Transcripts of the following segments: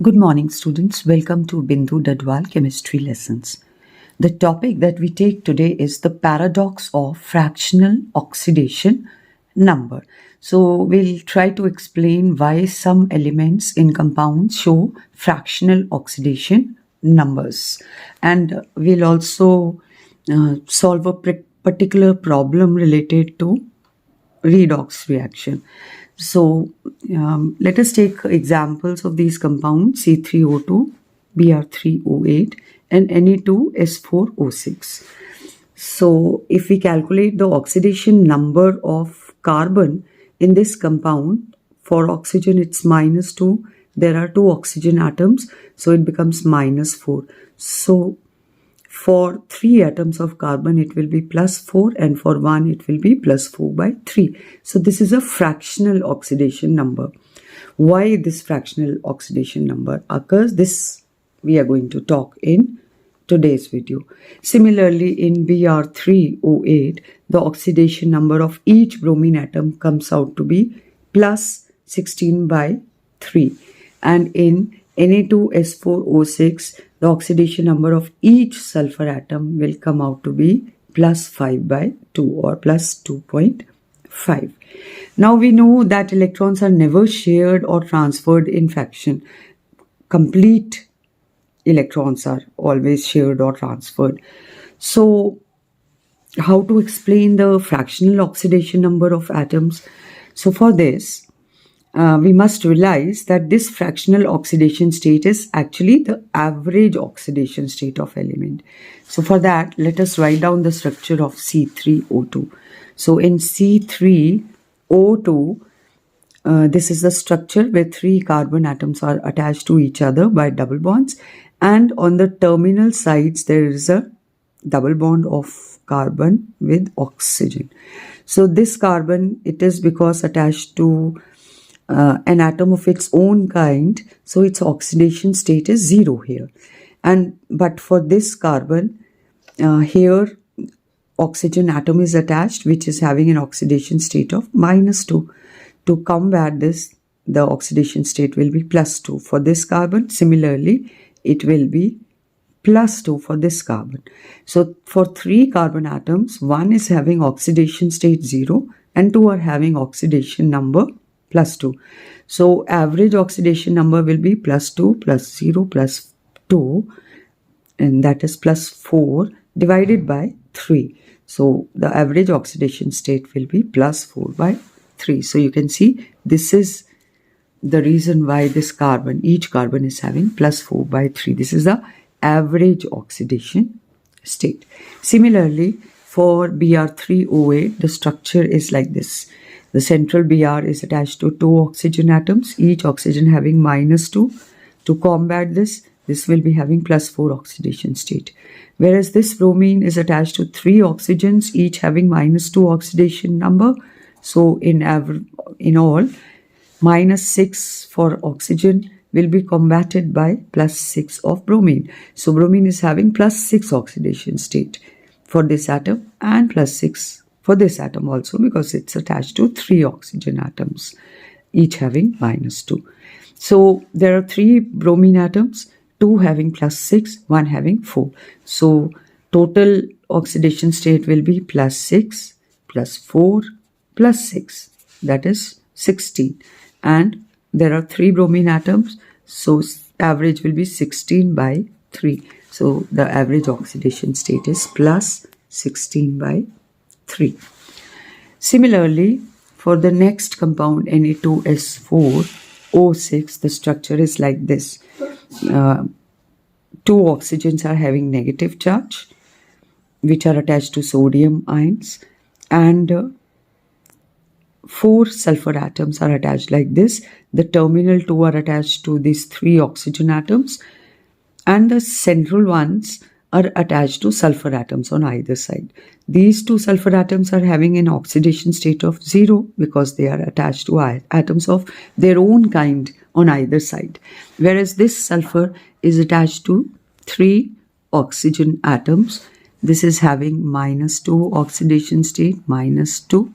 Good morning, students. Welcome to Bindu Dhadwal Chemistry Lessons. The topic that we take today is the paradox of fractional oxidation number. So we'll try to explain why some elements in compounds show fractional oxidation numbers. And we'll also solve a particular problem related to redox reaction. So let us take examples of these compounds C3O2, Br3O8 and Na2S4 O6. So if we calculate the oxidation number of carbon in this compound, for oxygen it's -2, there are 2 oxygen atoms, so it becomes -4. So for 3 atoms of carbon, it will be +4, and for 1, it will be +4/3. So this is a fractional oxidation number. Why this fractional oxidation number occurs? This we are going to talk in today's video. Similarly, in Br3O8, the oxidation number of each bromine atom comes out to be +16/3. And in Na2S4O6, the oxidation number of each sulfur atom will come out to be +5/2 or +2.5. Now we know that electrons are never shared or transferred in fraction. Complete electrons are always shared or transferred. So how to explain the fractional oxidation number of atoms? So for this, we must realize that this fractional oxidation state is actually the average oxidation state of element. So for that, let us write down the structure of C3O2. So in C3O2, this is the structure where 3 carbon atoms are attached to each other by double bonds, and on the terminal sides there is a double bond of carbon with oxygen. So this carbon, it is because attached to an atom of its own kind, so its oxidation state is 0 here. But for this carbon, here oxygen atom is attached, which is having an oxidation state of -2. To combat this, the oxidation state will be +2 for this carbon. Similarly, it will be +2 for this carbon. So for 3 carbon atoms, 1 is having oxidation state 0 and 2 are having oxidation number +2. So average oxidation number will be +2 +0 +2, and that is +4 divided by 3. So the average oxidation state will be +4/3. So you can see this is the reason why this carbon, each carbon is having +4/3. This is the average oxidation state. Similarly, for Br3O8, the structure is like this. The central Br is attached to 2 oxygen atoms, each oxygen having -2. To combat this, this will be having +4 oxidation state. Whereas this bromine is attached to 3 oxygens, each having -2 oxidation number. So in all, -6 for oxygen will be combated by +6 of bromine. So bromine is having +6 oxidation state for this atom and +6 for this atom also, because it's attached to 3 oxygen atoms, each having -2. So there are 3 bromine atoms, 2 having +6, 1 having 4. So total oxidation state will be +6 +4 +6, that is 16. And there are 3 bromine atoms, so average will be 16/3. So the average oxidation state is +16/3. Similarly, for the next compound Na2S4 O6, the structure is like this. 2 oxygens are having negative charge, which are attached to sodium ions, and 4 sulfur atoms are attached like this. The terminal 2 are attached to these 3 oxygen atoms, and the central ones are attached to sulfur atoms on either side. These 2 sulfur atoms are having an oxidation state of 0 because they are attached to atoms of their own kind on either side. Whereas this sulfur is attached to 3 oxygen atoms. This is having -2 oxidation state, -2,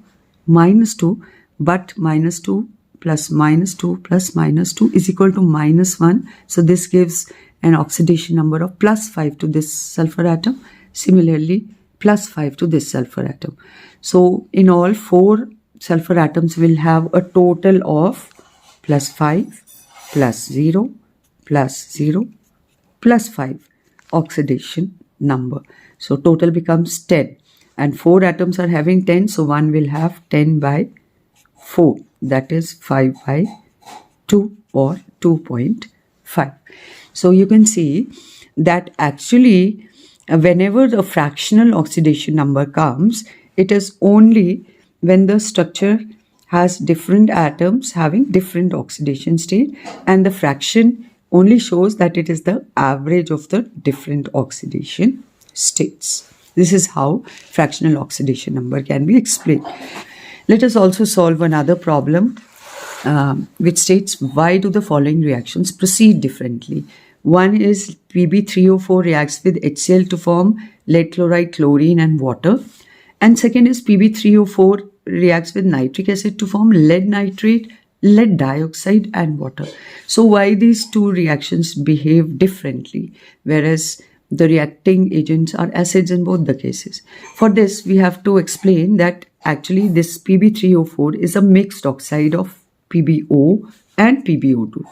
but -2 plus minus 2 plus minus 2 is equal to minus 1. So this gives an oxidation number of plus 5 to this sulfur atom. Similarly, plus 5 to this sulfur atom. So in all, 4 sulfur atoms will have a total of plus 5, plus 0, plus 0, plus 5 oxidation number. So total becomes 10. And 4 atoms are having 10, so one will have 10 by 4. That is 5 by 2 or 2.5. So you can see that actually whenever the fractional oxidation number comes, it is only when the structure has different atoms having different oxidation state, and the fraction only shows that it is the average of the different oxidation states. This is how fractional oxidation number can be explained. Let us also solve another problem which states why do the following reactions proceed differently. One is Pb3O4 reacts with HCl to form lead chloride, chlorine and water. And second is Pb3O4 reacts with nitric acid to form lead nitrate, lead dioxide and water. So why these two reactions behave differently, whereas the reacting agents are acids in both the cases? For this, we have to explain that actually this Pb3O4 is a mixed oxide of PbO and PbO2.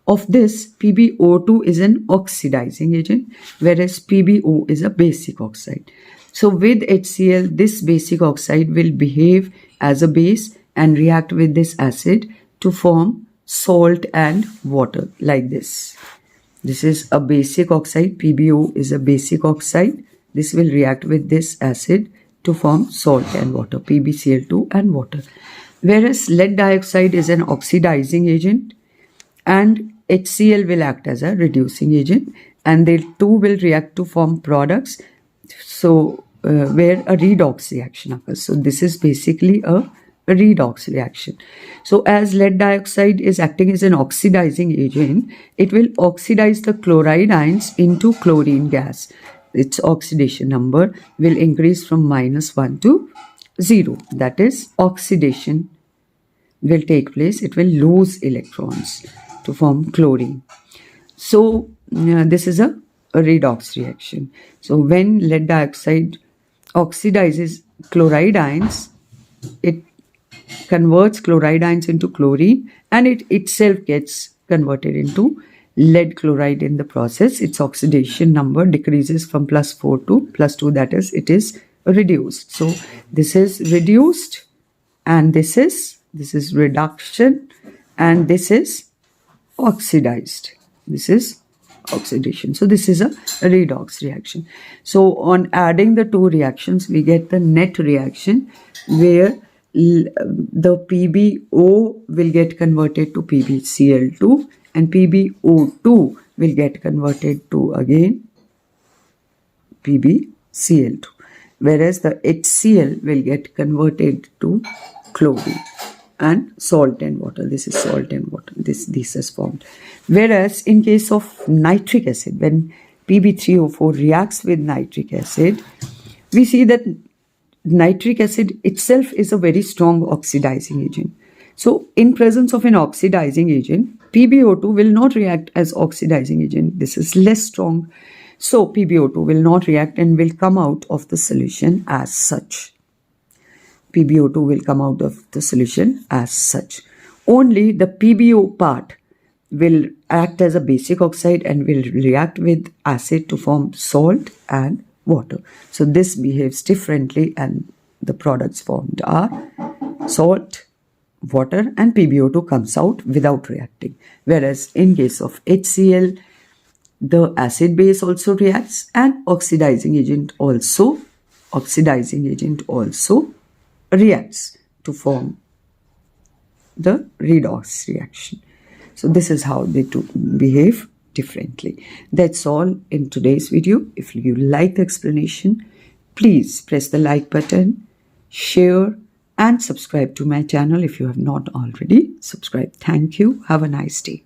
Of this, PbO2 is an oxidizing agent, whereas PbO is a basic oxide. So with HCl, this basic oxide will behave as a base and react with this acid to form salt and water like this. This is a basic oxide. PbO is a basic oxide. This will react with this acid to form salt and water, PbCl2 and water. Whereas lead dioxide is an oxidizing agent and HCl will act as a reducing agent, and they two will react to form products. So where a redox reaction occurs. So this is basically a redox reaction. So as lead dioxide is acting as an oxidizing agent, it will oxidize the chloride ions into chlorine gas. Its oxidation number will increase from -1 to 0. That is, oxidation will take place. It will lose electrons to form chlorine. So this is a redox reaction. So when lead dioxide oxidizes chloride ions, it converts chloride ions into chlorine, and it itself gets converted into lead chloride in the process. Its oxidation number decreases from +4 to +2. That is, it is reduced. So this is reduced, and this is reduction, and this is oxidized. This is oxidation. So this is a redox reaction. So on adding the two reactions, we get the net reaction where the PbO will get converted to PbCl2 and PbO2 will get converted to again PbCl2, whereas the HCl will get converted to chlorine and salt and water. This is salt and water. This is formed. Whereas in case of nitric acid, when Pb3O4 reacts with nitric acid, we see that nitric acid itself is a very strong oxidizing agent. So in presence of an oxidizing agent, PbO2 will not react as oxidizing agent. This is less strong. So PbO2 will not react and will come out of the solution as such. PbO2 will come out of the solution as such. Only the PbO part will act as a basic oxide and will react with acid to form salt and water. So this behaves differently, and the products formed are salt, water, and PbO2 comes out without reacting. Whereas in case of HCl, the acid base also reacts and oxidizing agent also reacts to form the redox reaction. So this is how they behave differently. That's all in today's video. If you like the explanation, please press the like button, share and subscribe to my channel if you have not already subscribed. Thank you. Have a nice day.